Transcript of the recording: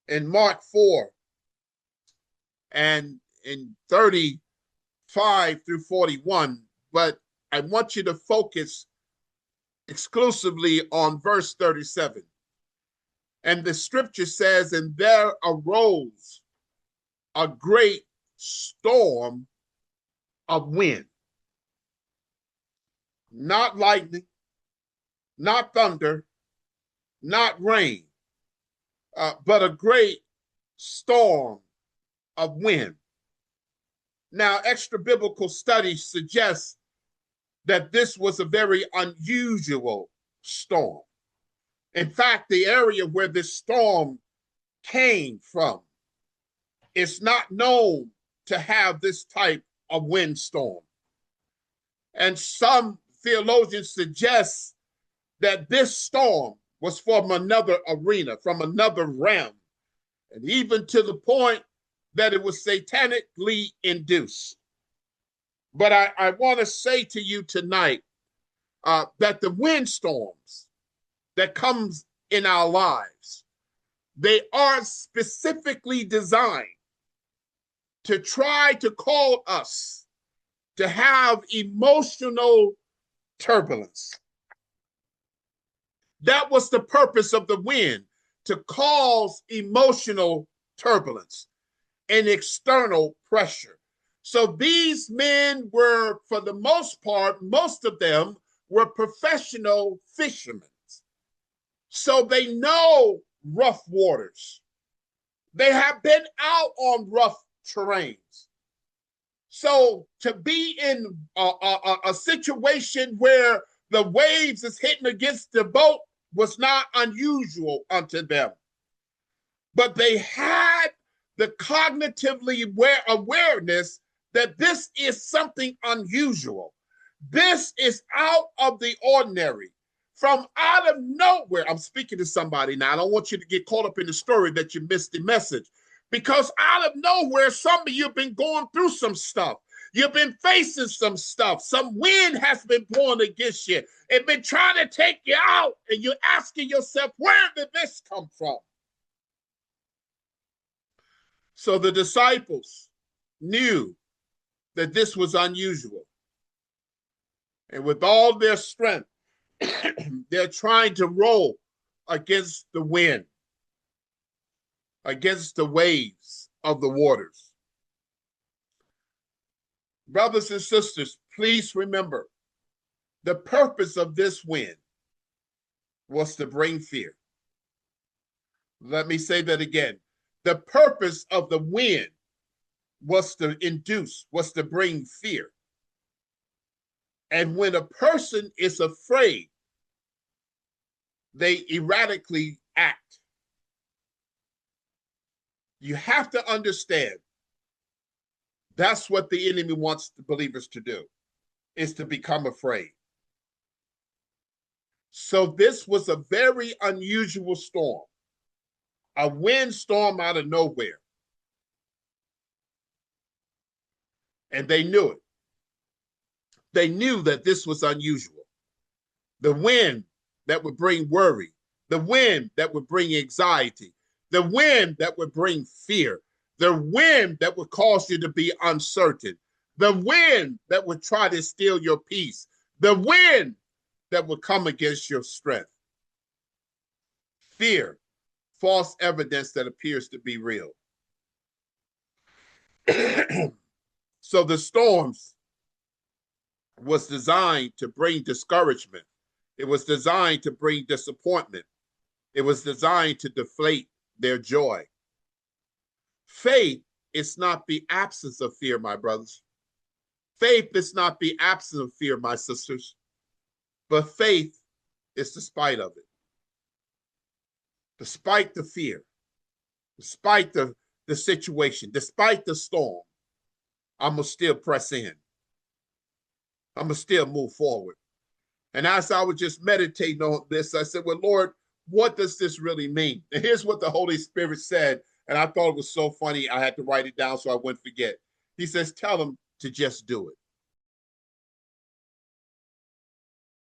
in Mark 4 and in 35 through 41, but I want you to focus exclusively on verse 37. And the scripture says, and there arose a great storm of wind, not lightning, not thunder, not rain, but a great storm of wind. Now, extra biblical studies suggest that this was a very unusual storm. In fact, the area where this storm came from is not known to have this type of windstorm. And some theologians suggest that this storm was from another arena, from another realm, and even to the point that it was satanically induced. But I want to say to you tonight that the windstorms that comes in our lives, they are specifically designed to try to call us to have emotional turbulence. That was the purpose of the wind, to cause emotional turbulence and external pressure. So these men were, for the most part, most of them were professional fishermen. So they know rough waters. They have been out on rough terrains. So to be in a situation where the waves is hitting against the boat was not unusual unto them. But they had the cognitively awareness that this is something unusual. This is out of the ordinary. From out of nowhere, I'm speaking to somebody now. I don't want you to get caught up in the story that you missed the message. Because out of nowhere, some of you have been going through some stuff. You've been facing some stuff. Some wind has been blowing against you. It's been trying to take you out. And you're asking yourself, where did this come from? So the disciples knew that this was unusual. And with all their strength, they're trying to row against the wind, against the waves of the waters. Brothers and sisters, please remember, the purpose of this wind was to bring fear. Let me say that again. The purpose of the wind was to induce, was to bring fear. And when a person is afraid, they erratically act. You have to understand that's what the enemy wants the believers to do, is to become afraid. So this was a very unusual storm, a windstorm out of nowhere. And they knew it. They knew that this was unusual. The wind that would bring worry, the wind that would bring anxiety, the wind that would bring fear, the wind that would cause you to be uncertain, the wind that would try to steal your peace, the wind that would come against your strength. Fear, false evidence that appears to be real. So the storms was designed to bring discouragement. It was designed to bring disappointment. It was designed to deflate their joy. Faith is not the absence of fear, my brothers. Faith is not the absence of fear, my sisters. But faith is despite of it. Despite the fear, despite the situation, despite the storm, I'm going to still press in. I'm going to still move forward. And as I was just meditating on this, I said, well, Lord, what does this really mean? And here's what the Holy Spirit said. And I thought it was so funny, I had to write it down so I wouldn't forget. He says, tell them to just do it.